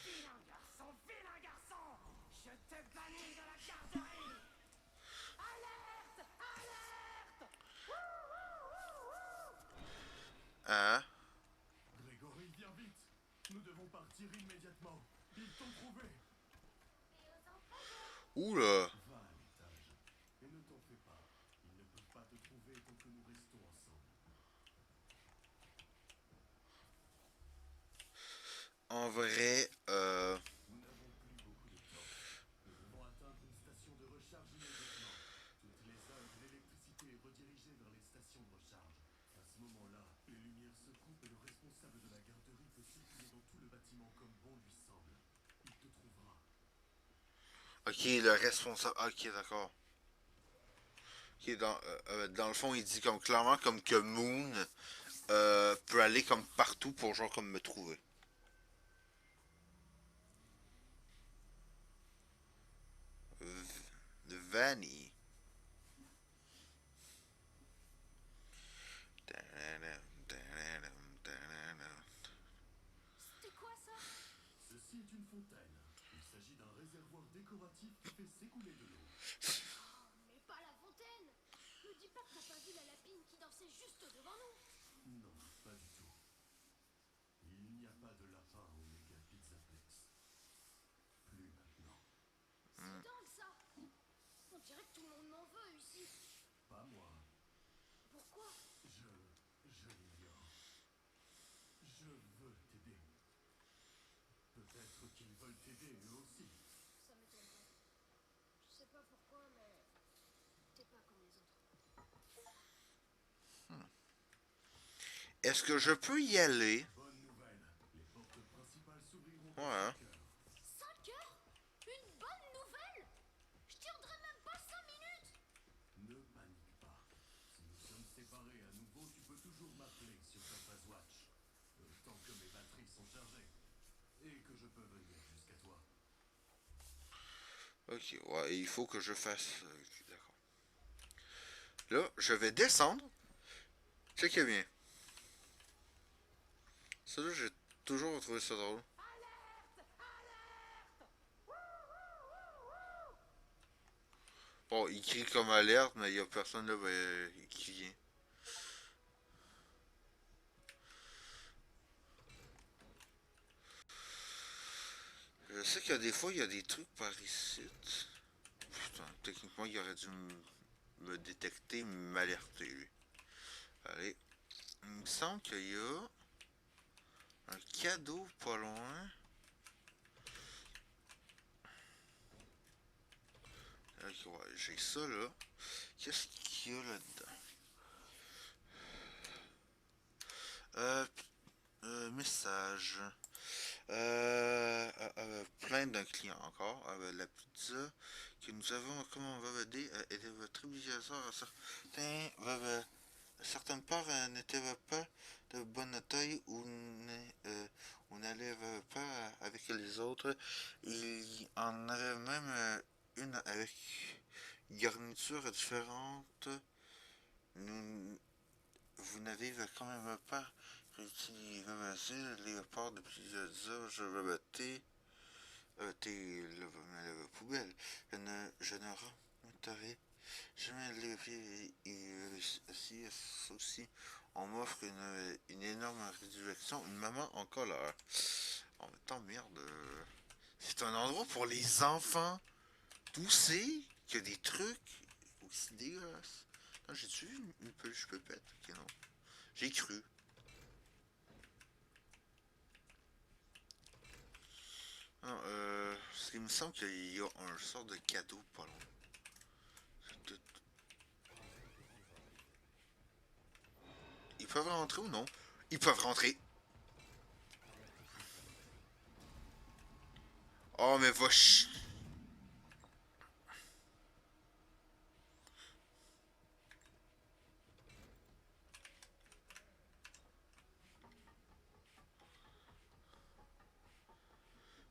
Vilain garçon, je te bannis de la garderie. Alerte, alerte. Hein? Grégory, viens vite. Nous devons partir immédiatement. Ils t'ont trouvé. Oula! Va à l'étage. Et ne t'en fais pas. Ils ne peuvent pas te trouver tant que nous restons ensemble. En vrai, Nous n'avons plus beaucoup de temps. Nous devons atteindre une station de recharge immédiatement. Toutes les œuvres d'électricité redirigées vers les stations de recharge. À ce moment-là, les lumières se coupent et le responsable de la garderie peut circuler dans tout le bâtiment comme bon lui semble. Il te trouvera. ok, le responsable. Ok, d'accord. Ok, dans le fond, il dit comme clairement comme que Moon peut aller comme partout pour genre comme me trouver. Vanny. C'était quoi ça? Ceci est une fontaine. Il s'agit d'un réservoir décoratif qui fait s'écouler de l'eau. Oh, mais pas la fontaine! Me dis pas que t'as pas vu la lapine qui dansait juste devant nous! Non, pas du tout. Il n'y a pas de lapin au Mega Pizzaplex. Plus maintenant. C'est dingue ça! On dirait que tout le monde m'en veut ici. Pas moi. Pourquoi? Je l'ignore. Je veux t'aider. Peut-être qu'ils veulent t'aider eux aussi. Ça m'étonnerait. Je sais pas pourquoi, mais t'es pas comme les autres. Est-ce que je peux y aller? Bonne nouvelle. Les portes principales s'ouvriront Ouais. à 5 heures? Une bonne nouvelle? Je tiendrai même pas 5 minutes! Ne panique pas. Si nous sommes séparés à nouveau, tu peux toujours m'appeler sur ta phase watch. Tant que mes batteries sont chargées. Et que je peux venir jusqu'à toi. Ok, ouais, il faut que je fasse. Ok, d'accord. Là, je vais descendre. Checkez bien. Ça là, j'ai toujours trouvé ça drôle. Bon, il crie comme alerte, mais il y a personne là qui vient. Je sais qu'il y a des fois, il y a des trucs par ici. Putain, techniquement, il aurait dû me détecter, m'alerter, lui. Allez. Il me semble qu'il y a un cadeau pas loin. Ok, ouais, j'ai ça là. Qu'est-ce qu'il y a là-dedans? Euh, message. Plainte d'un client encore. La pizza que nous avons, comment on va aider, était votre utilisateur à certaines parts n'était pas de bonne taille ou on n'allait pas avec les autres. Il en avait même une avec garniture différente. Nous, vous n'avez quand même pas réutilisé les parts depuis 10 heures. Je vais battre la poubelle. Je ne remonterai jamais les pieds et aussi on m'offre une énorme réduction, une maman en colère. En même temps, merde. C'est un endroit pour les enfants. D'où c'est qu'il y a des trucs aussi dégueulasses. J'ai-tu vu une peluche pépette? Ok, non. J'ai cru. Non, parce qu'il me semble qu'il y a un sort de cadeau pas loin. Ils peuvent rentrer ou non? Ils peuvent rentrer. Oh, mais va ch...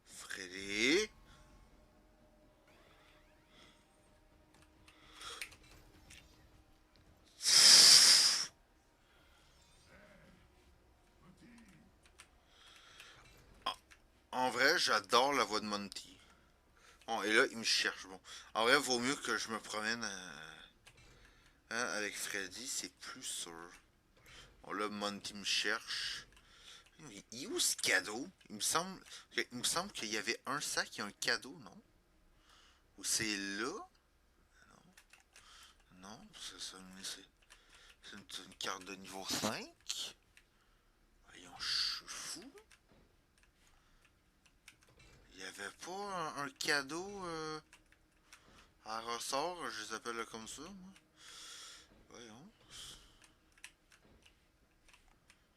Freddy. En vrai, j'adore la voix de Monty. Bon, et là, il me cherche. Bon, en vrai, vaut mieux que je me promène hein, avec Freddy, c'est plus sûr. Bon, là, Monty me cherche. Il est où ce cadeau? Il me semble qu'il y avait un sac et un cadeau, non? Ou c'est là? Non, c'est une carte de niveau 5. Voyons, je suis fou. Il n'y avait pas un cadeau à ressort, je les appelle comme ça, moi. Voyons.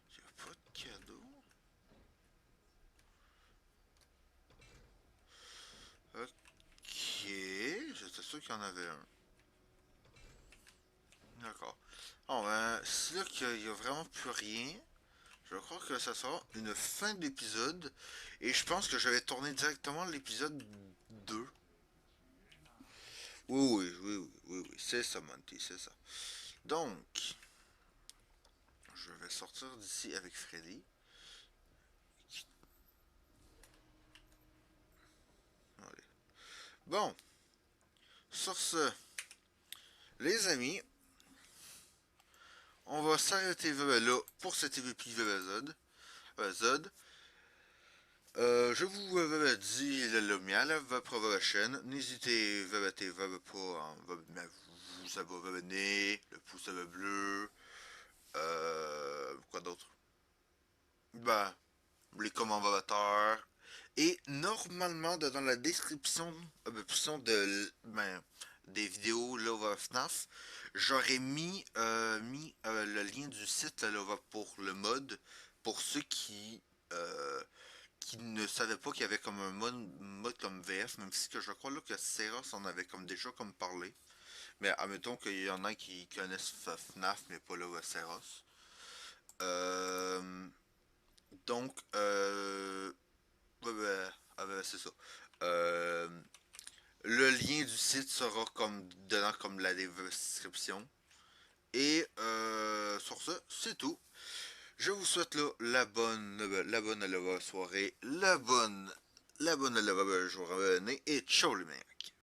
Il n'y a pas de cadeau. Ok, j'étais sûr qu'il y en avait un. D'accord. Bon, ben, c'est là qu'il n'y a vraiment plus rien. Je crois que ça sera une fin d'épisode. Et je pense que je vais tourner directement l'épisode 2. Oui, c'est ça, Monty, c'est ça. Donc, je vais sortir d'ici avec Freddy. Allez. Bon, sur ce, les amis, on va s'arrêter là pour cet épisode. Je vous dit le mien, la prochaine. N'hésitez pas à vous abonner, le pouce bleu. Quoi d'autre? Ben, les commentateurs. Et normalement, dans la description des vidéos Love of FNAF, j'aurais mis le lien du site Love pour le mode pour ceux qui ne savaient pas qu'il y avait comme un mode comme VF, même si que je crois là que Seros en avait comme déjà comme parlé. Mais admettons qu'il y en a qui connaissent FNAF mais pas là Seros. Euh, donc, c'est ça. Euh, le lien du site sera comme dedans comme la description. Et sur ça, c'est tout. Je vous souhaite là la bonne à la soirée, la bonne à la belle journée et ciao les mecs.